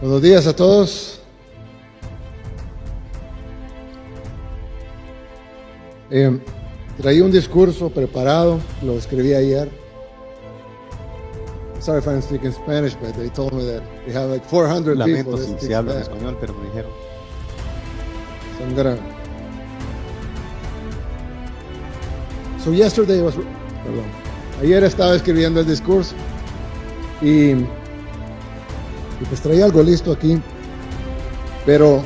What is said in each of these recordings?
Buenos días a todos. Traí un discurso preparado, lo escribí ayer. Sorry if I'm speaking Spanish, but they told me that they have like 400 people. Lamento si hablo en español, pero me dijeron. Ayer estaba escribiendo el discurso y pues traía algo listo aquí, pero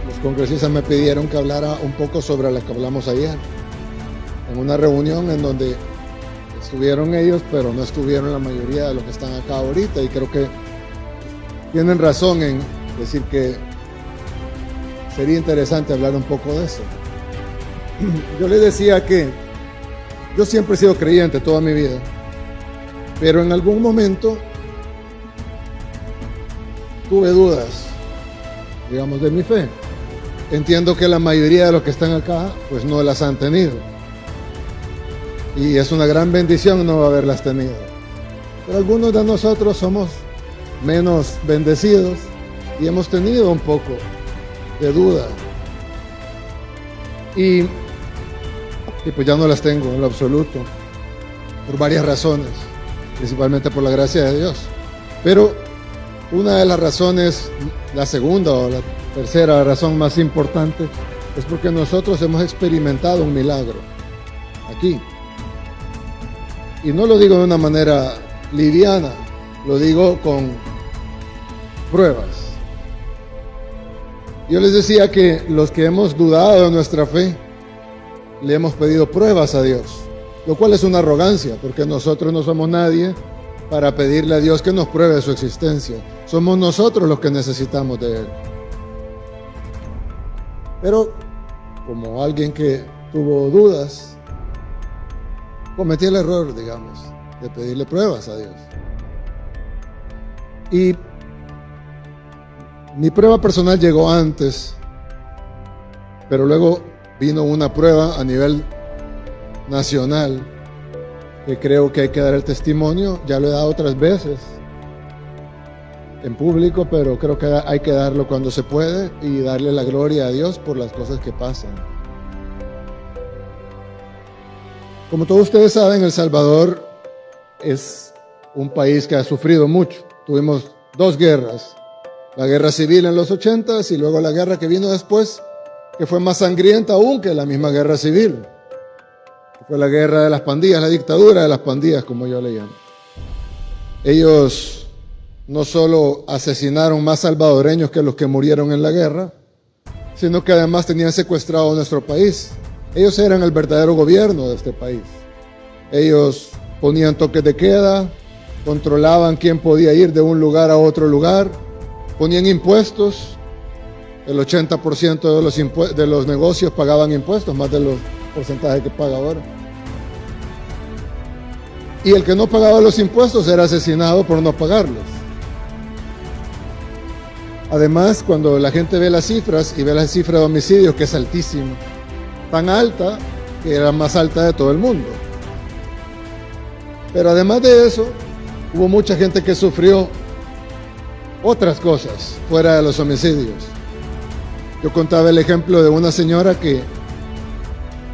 los congresistas me pidieron que hablara un poco sobre lo que hablamos ayer, en una reunión en donde estuvieron ellos, pero no estuvieron la mayoría de los que están acá ahorita, y creo que tienen razón en decir que sería interesante hablar un poco de eso. Yo les decía que yo siempre he sido creyente toda mi vida, pero en algún momento tuve dudas, digamos, de mi fe. Entiendo que la mayoría de los que están acá, pues no las han tenido. Y es una gran bendición no haberlas tenido. Pero algunos de nosotros somos menos bendecidos y hemos tenido un poco de duda. Y pues ya no las tengo en lo absoluto, por varias razones, principalmente por la gracia de Dios. Pero una de las razones, la segunda o la tercera razón más importante, es porque nosotros hemos experimentado un milagro aquí. Y no lo digo de una manera liviana, lo digo con pruebas. Yo les decía que los que hemos dudado de nuestra fe, le hemos pedido pruebas a Dios, lo cual es una arrogancia, porque nosotros no somos nadie para pedirle a Dios que nos pruebe su existencia. Somos nosotros los que necesitamos de Él. Pero como alguien que tuvo dudas, cometí el error, digamos, de pedirle pruebas a Dios. Y mi prueba personal llegó antes, pero luego vino una prueba a nivel nacional que creo que hay que dar el testimonio. Ya lo he dado otras veces en público, pero creo que hay que darlo cuando se puede y darle la gloria a Dios por las cosas que pasan. Como todos ustedes saben, El Salvador es un país que ha sufrido mucho. Tuvimos dos guerras, la guerra civil en los 80s y luego la guerra que vino después, que fue más sangrienta aún que la misma guerra civil. Fue la guerra de las pandillas, la dictadura de las pandillas, como yo le llamo. Ellos no solo asesinaron más salvadoreños que los que murieron en la guerra, sino que además tenían secuestrado nuestro país. Ellos eran el verdadero gobierno de este país. Ellos ponían toques de queda, controlaban quién podía ir de un lugar a otro lugar, ponían impuestos. El 80% de los negocios pagaban impuestos, más de los porcentajes que paga ahora. Y el que no pagaba los impuestos era asesinado por no pagarlos. Además, cuando la gente ve las cifras y ve la cifra de homicidios, que es altísima, tan alta que era más alta de todo el mundo. Pero además de eso, hubo mucha gente que sufrió otras cosas fuera de los homicidios. Yo contaba el ejemplo de una señora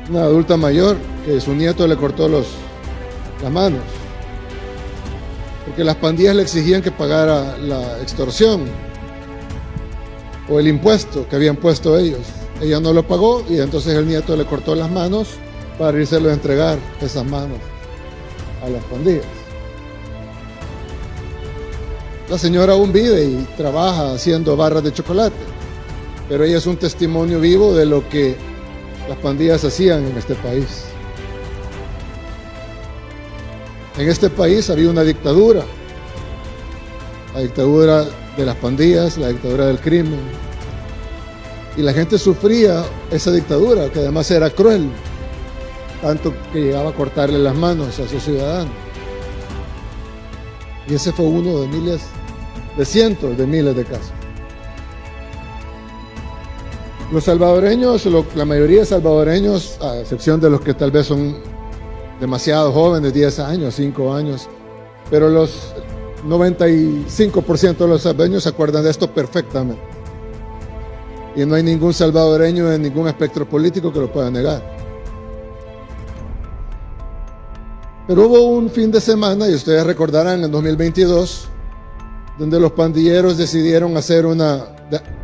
una adulta mayor, que su nieto le cortó las manos, porque las pandillas le exigían que pagara la extorsión o el impuesto que habían puesto ellos. Ella no lo pagó y entonces el nieto le cortó las manos para írselo a entregar esas manos a las pandillas. La señora aún vive y trabaja haciendo barras de chocolate, pero ella es un testimonio vivo de lo que las pandillas hacían en este país. En este país había una dictadura, la dictadura de las pandillas, la dictadura del crimen, y la gente sufría esa dictadura, que además era cruel, tanto que llegaba a cortarle las manos a sus ciudadanos. Y ese fue uno de miles, de cientos de miles de casos. Los salvadoreños, la mayoría de salvadoreños, a excepción de los que tal vez son demasiado jóvenes, 10 años, 5 años, pero 95% de los salvadoreños se acuerdan de esto perfectamente. Y no hay ningún salvadoreño en ningún espectro político que lo pueda negar. Pero hubo un fin de semana, y ustedes recordarán, en 2022, donde los pandilleros decidieron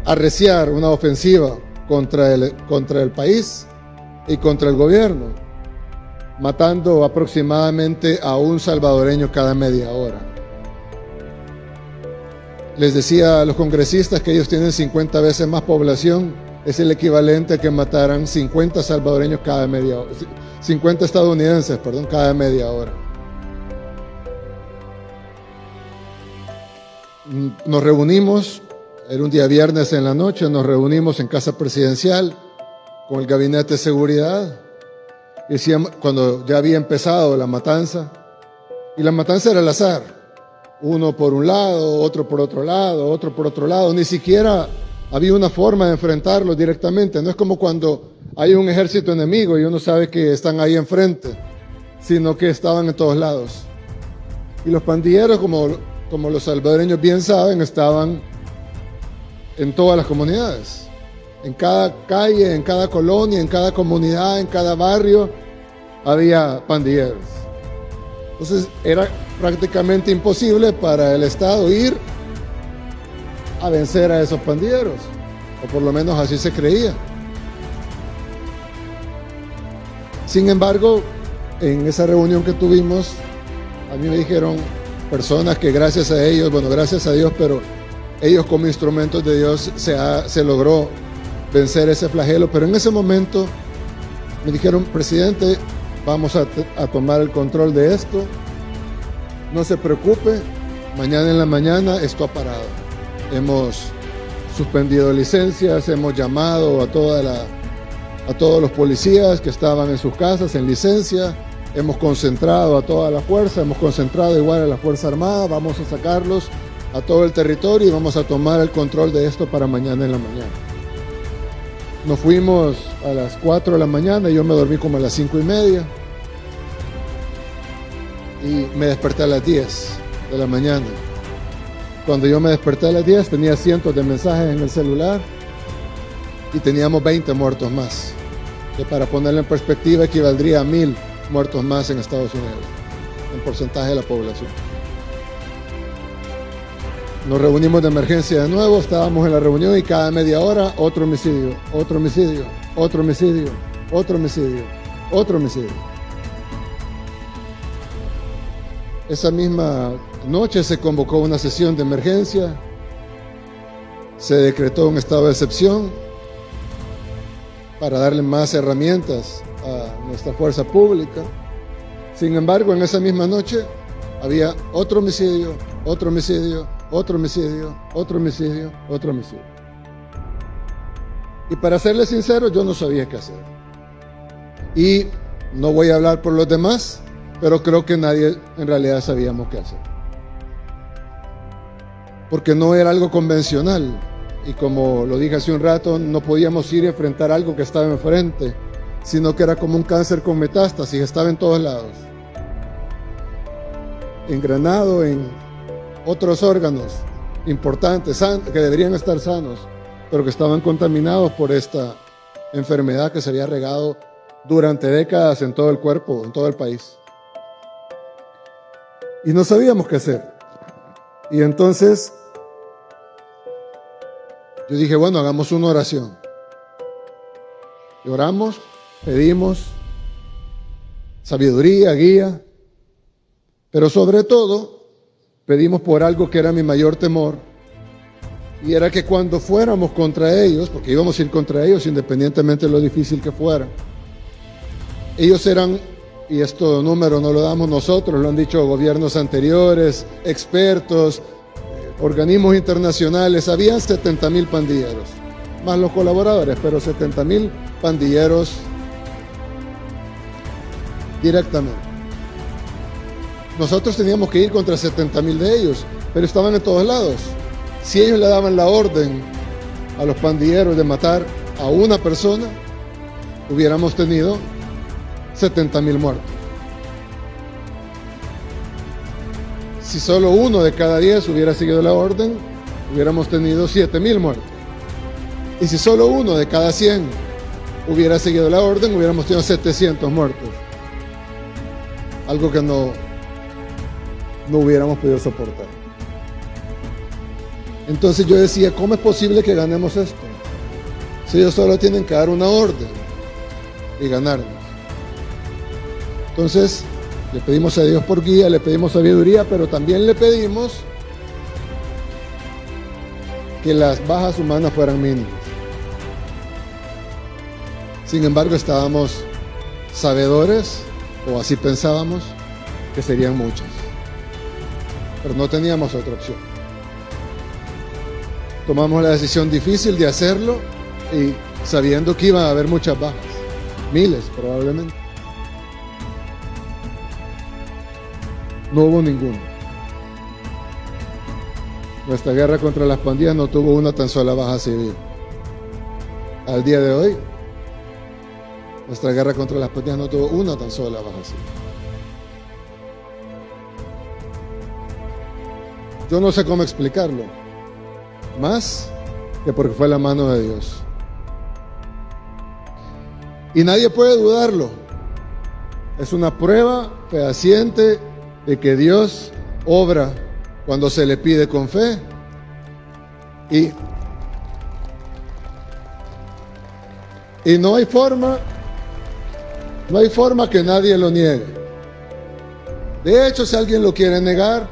arreciar una ofensiva contra el país y contra el gobierno, matando aproximadamente a un salvadoreño cada media hora. Les decía a los congresistas que ellos tienen 50 veces más población, es el equivalente a que mataran 50 salvadoreños cada media hora, 50 estadounidenses, perdón, cada media hora. Nos reunimos, era un día viernes en la noche, nos reunimos en Casa Presidencial con el Gabinete de Seguridad, cuando ya había empezado la matanza, y la matanza era al azar. Uno por un lado, otro por otro lado, otro por otro lado. Ni siquiera había una forma de enfrentarlos directamente. No es como cuando hay un ejército enemigo y uno sabe que están ahí enfrente, sino que estaban en todos lados. Y los pandilleros, como los salvadoreños bien saben, estaban en todas las comunidades. En cada calle, en cada colonia, en cada comunidad, en cada barrio, había pandilleros. Entonces era prácticamente imposible para el Estado ir a vencer a esos pandilleros, o por lo menos así se creía. Sin embargo, en esa reunión que tuvimos, a mí me dijeron personas que gracias a ellos, bueno, gracias a Dios, pero ellos como instrumentos de Dios se logró vencer ese flagelo, pero en ese momento me dijeron: presidente, vamos a tomar el control de esto. No se preocupe, mañana en la mañana esto ha parado. Hemos suspendido licencias, hemos llamado a todos los policías que estaban en sus casas en licencia, hemos concentrado a toda la fuerza, hemos concentrado igual a la Fuerza Armada, vamos a sacarlos a todo el territorio y vamos a tomar el control de esto para mañana en la mañana. Nos fuimos a las 4 de la mañana, yo me dormí como a las 5:30 y me desperté a las 10 de la mañana. Cuando yo me desperté a las 10 tenía cientos de mensajes en el celular y teníamos 20 muertos más, que para ponerlo en perspectiva equivaldría a 1000 muertos más en Estados Unidos, en porcentaje de la población. Nos reunimos de emergencia de nuevo, estábamos en la reunión y cada media hora otro homicidio, otro homicidio, otro homicidio, otro homicidio, otro homicidio. Esa misma noche se convocó una sesión de emergencia, se decretó un estado de excepción para darle más herramientas a nuestra fuerza pública. Sin embargo, en esa misma noche había otro homicidio, otro homicidio, otro homicidio, otro homicidio, otro homicidio. Y para serles sincero, yo no sabía qué hacer. Y no voy a hablar por los demás, pero creo que nadie en realidad sabíamos qué hacer. Porque no era algo convencional. Y como lo dije hace un rato, no podíamos ir a enfrentar algo que estaba enfrente, sino que era como un cáncer con metástasis, estaba en todos lados. Engranado en otros órganos importantes, que deberían estar sanos, pero que estaban contaminados por esta enfermedad que se había regado durante décadas en todo el cuerpo, en todo el país. Y no sabíamos qué hacer. Y entonces yo dije, bueno, hagamos una oración. Y oramos, pedimos sabiduría, guía, pero sobre todo pedimos por algo que era mi mayor temor, y era que cuando fuéramos contra ellos, porque íbamos a ir contra ellos independientemente de lo difícil que fuera, ellos eran, y esto número no lo damos nosotros, lo han dicho gobiernos anteriores, expertos, organismos internacionales, habían 70,000 pandilleros, más los colaboradores, pero 70,000 pandilleros directamente. Nosotros teníamos que ir contra 70,000 de ellos, pero estaban en todos lados. Si ellos le daban la orden a los pandilleros de matar a una persona, hubiéramos tenido 70,000 muertos. si solo 1 de cada 10 hubiera seguido la orden, hubiéramos tenido 7,000 muertos. Y si solo 1 de cada 100 hubiera seguido la orden, hubiéramos tenido 700 muertos. Algo que no hubiéramos podido soportar. Entonces yo decía, ¿cómo es posible que ganemos esto? Si ellos solo tienen que dar una orden y ganarnos. Entonces, le pedimos a Dios por guía, le pedimos sabiduría, pero también le pedimos que las bajas humanas fueran mínimas. Sin embargo, estábamos sabedores, o así pensábamos, que serían muchas. Pero no teníamos otra opción. Tomamos la decisión difícil de hacerlo y sabiendo que iban a haber muchas bajas, miles probablemente. No hubo ninguno. Nuestra guerra contra las pandillas no tuvo una tan sola baja civil. Al día de hoy, nuestra guerra contra las pandillas no tuvo una tan sola baja civil. Yo no sé cómo explicarlo, más que porque fue la mano de Dios. Y nadie puede dudarlo. Es una prueba fehaciente de que Dios obra cuando se le pide con fe y no hay forma que nadie lo niegue. De hecho, si alguien lo quiere negar,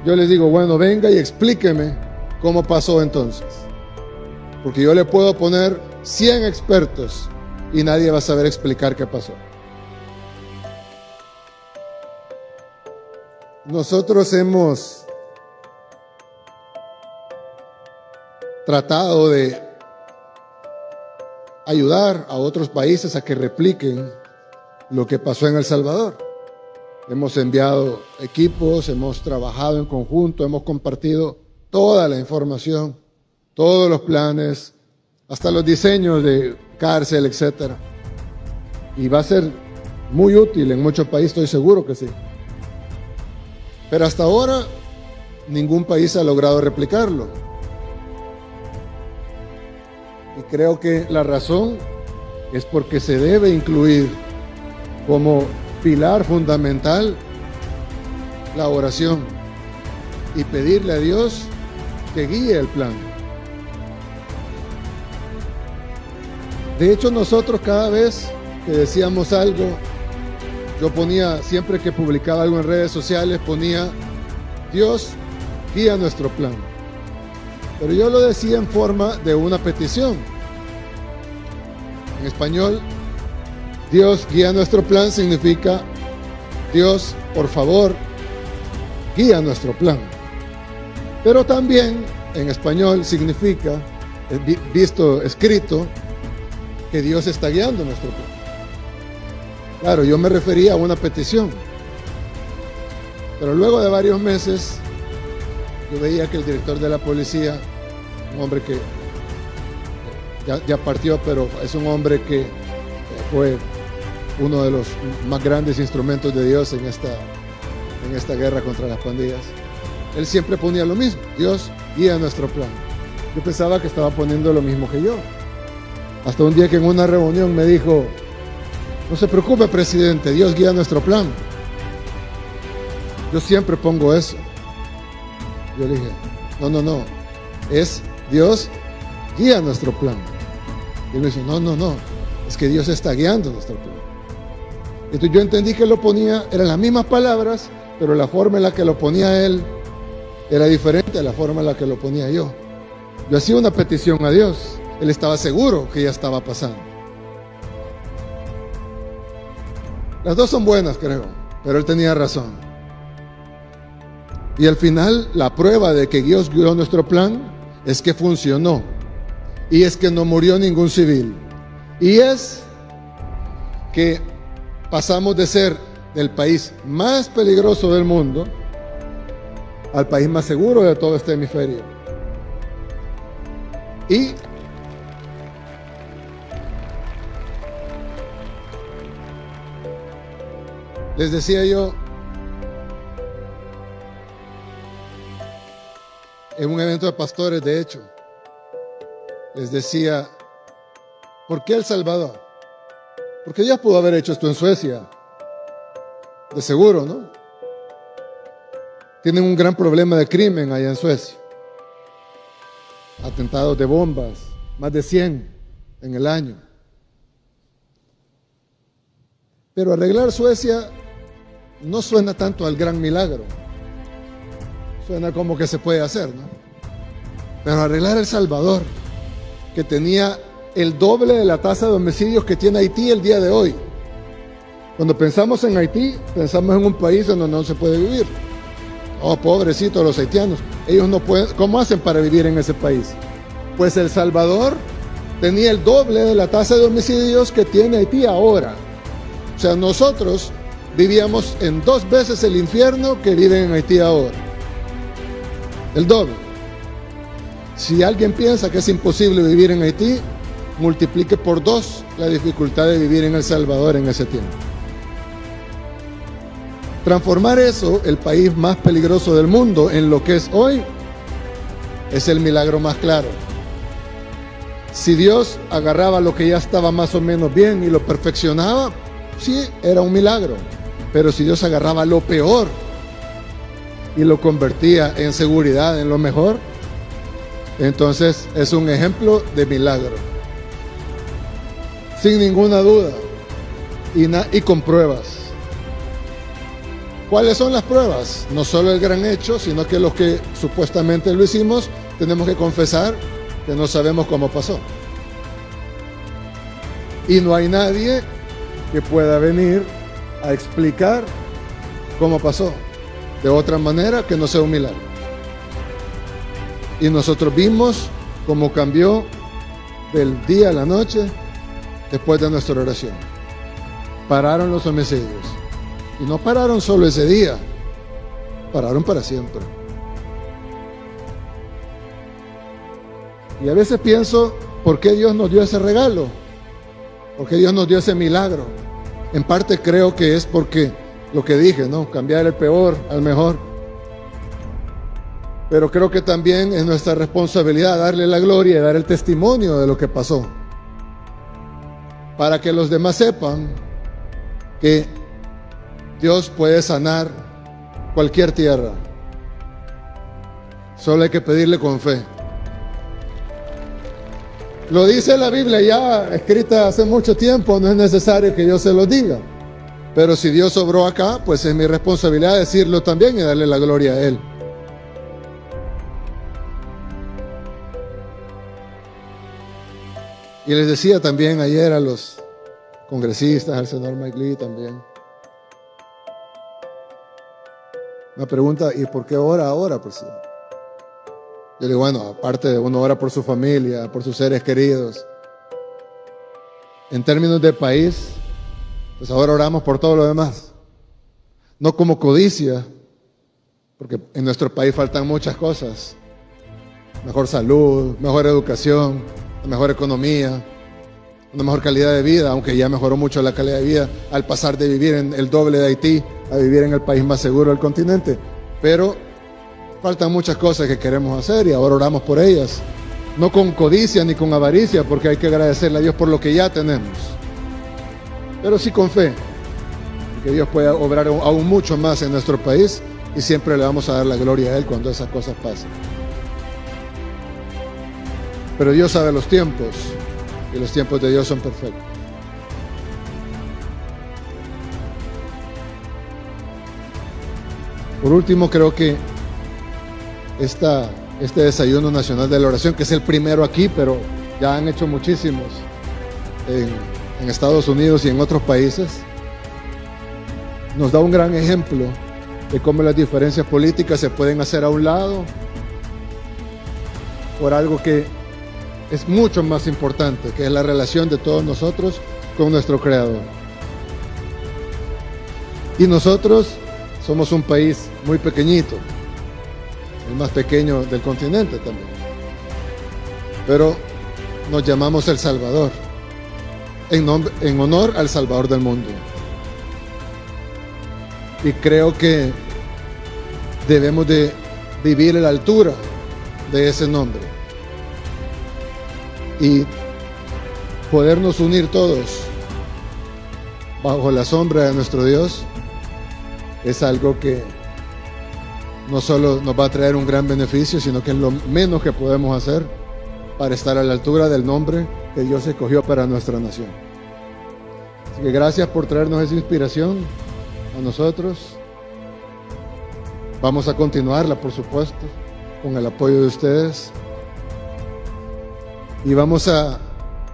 yo les digo, bueno, venga y explíqueme cómo pasó entonces, porque yo le puedo poner 100 expertos y nadie va a saber explicar qué pasó. Nosotros hemos tratado de ayudar a otros países a que repliquen lo que pasó en El Salvador. Hemos enviado equipos, hemos trabajado en conjunto, hemos compartido toda la información, todos los planes, hasta los diseños de cárcel, etc. Y va a ser muy útil en muchos países, estoy seguro que sí. Pero hasta ahora ningún país ha logrado replicarlo. Y creo que la razón es porque se debe incluir como pilar fundamental la oración y pedirle a Dios que guíe el plan. De hecho, nosotros cada vez que decíamos algo, yo ponía, siempre que publicaba algo en redes sociales, ponía, Dios guía nuestro plan. Pero yo lo decía en forma de una petición. En español, Dios guía nuestro plan significa, Dios, por favor, guía nuestro plan. Pero también en español significa, visto escrito, que Dios está guiando nuestro plan. Claro, yo me refería a una petición. Pero luego de varios meses, yo veía que el director de la policía, un hombre que ya partió, pero es un hombre que fue uno de los más grandes instrumentos de Dios en esta guerra contra las pandillas. Él siempre ponía lo mismo, Dios guía nuestro plan. Yo pensaba que estaba poniendo lo mismo que yo. Hasta un día que en una reunión me dijo, no se preocupe, presidente, Dios guía nuestro plan. Yo siempre pongo eso. Yo le dije, no, es Dios guía nuestro plan. Y él me dijo, no, es que Dios está guiando nuestro plan. Entonces yo entendí que lo ponía, eran las mismas palabras, pero la forma en la que lo ponía él era diferente a la forma en la que lo ponía yo. Yo hacía una petición a Dios, él estaba seguro que ya estaba pasando. Las dos son buenas, creo, pero él tenía razón. Y al final, la prueba de que Dios guió nuestro plan es que funcionó. Y es que no murió ningún civil. Y es que pasamos de ser el país más peligroso del mundo al país más seguro de todo este hemisferio. Y les decía yo, en un evento de pastores, de hecho, les decía, ¿por qué El Salvador? Porque Dios pudo haber hecho esto en Suecia, de seguro, ¿no? Tienen un gran problema de crimen allá en Suecia. Atentados de bombas, más de 100 en el año. Pero arreglar Suecia no suena tanto al gran milagro. Suena como que se puede hacer, ¿no? Pero arreglar El Salvador, que tenía el doble de la tasa de homicidios que tiene Haití el día de hoy. Cuando pensamos en Haití, pensamos en un país donde no se puede vivir. Oh, pobrecitos los haitianos. Ellos no pueden. ¿Cómo hacen para vivir en ese país? Pues El Salvador tenía el doble de la tasa de homicidios que tiene Haití ahora. O sea, nosotros vivíamos en 2 veces el infierno que viven en Haití ahora. El doble. Si alguien piensa que es imposible vivir en Haití, multiplique por 2 la dificultad de vivir en El Salvador en ese tiempo. Transformar eso, el país más peligroso del mundo, en lo que es hoy, es el milagro más claro. Si Dios agarraba lo que ya estaba más o menos bien y lo perfeccionaba, sí, era un milagro. Pero si Dios agarraba lo peor y lo convertía en seguridad, en lo mejor, entonces es un ejemplo de milagro. Sin ninguna duda. Y con pruebas. ¿Cuáles son las pruebas? No solo el gran hecho, sino que los que supuestamente lo hicimos, tenemos que confesar que no sabemos cómo pasó. Y no hay nadie que pueda venir a explicar cómo pasó de otra manera que no sea un milagro. Y nosotros vimos cómo cambió del día a la noche después de nuestra oración. Pararon los homicidios. Y no pararon solo ese día, pararon para siempre. Y a veces pienso, ¿por qué Dios nos dio ese regalo? ¿Por qué Dios nos dio ese milagro? En parte creo que es porque lo que dije, ¿no? Cambiar el peor al mejor. Pero creo que también es nuestra responsabilidad darle la gloria y dar el testimonio de lo que pasó. Para que los demás sepan que Dios puede sanar cualquier tierra. Solo hay que pedirle con fe. Lo dice la Biblia ya escrita hace mucho tiempo, no es necesario que yo se lo diga. Pero si Dios obró acá, pues es mi responsabilidad decirlo también y darle la gloria a Él. Y les decía también ayer a los congresistas, al senador Mike Lee también. Una pregunta, ¿y por qué ora ahora, presidente? Yo digo, bueno, aparte de uno ora por su familia, por sus seres queridos. En términos de país, pues ahora oramos por todo lo demás. No como codicia, porque en nuestro país faltan muchas cosas. Mejor salud, mejor educación, mejor economía, una mejor calidad de vida, aunque ya mejoró mucho la calidad de vida al pasar de vivir en el doble de Haití a vivir en el país más seguro del continente. Pero faltan muchas cosas que queremos hacer y ahora oramos por ellas. No con codicia ni con avaricia, porque hay que agradecerle a Dios por lo que ya tenemos. Pero sí con fe, que Dios pueda obrar aún mucho más en nuestro país y siempre le vamos a dar la gloria a Él cuando esas cosas pasen. Pero Dios sabe los tiempos y los tiempos de Dios son perfectos. Por último, creo que este desayuno nacional de la oración, que es el primero aquí, pero ya han hecho muchísimos en Estados Unidos y en otros países, nos da un gran ejemplo de cómo las diferencias políticas se pueden hacer a un lado por algo que es mucho más importante, que es la relación de todos nosotros con nuestro Creador. Y nosotros somos un país muy pequeñito, el más pequeño del continente también, pero nos llamamos El Salvador, en honor al Salvador del mundo. Y creo que debemos de vivir a la altura de ese nombre y podernos unir todos bajo la sombra de nuestro Dios es algo que no solo nos va a traer un gran beneficio, sino que es lo menos que podemos hacer para estar a la altura del nombre que Dios escogió para nuestra nación. Así que gracias por traernos esa inspiración a nosotros. Vamos a continuarla, por supuesto, con el apoyo de ustedes. Y vamos a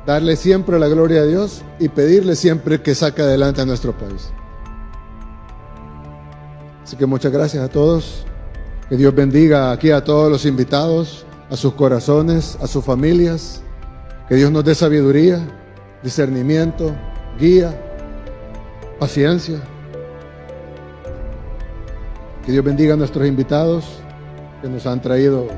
darle siempre la gloria a Dios y pedirle siempre que saque adelante a nuestro país. Así que muchas gracias a todos. Que Dios bendiga aquí a todos los invitados, a sus corazones, a sus familias. Que Dios nos dé sabiduría, discernimiento, guía, paciencia. Que Dios bendiga a nuestros invitados que nos han traído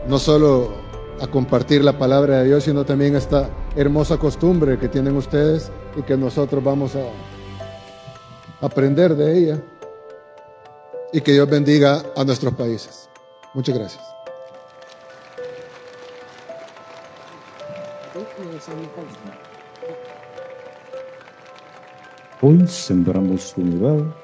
no solo a compartir la palabra de Dios, sino también esta hermosa costumbre que tienen ustedes y que nosotros vamos a aprender de ella. Y que Dios bendiga a nuestros países. Muchas gracias. Hoy sembramos unidad.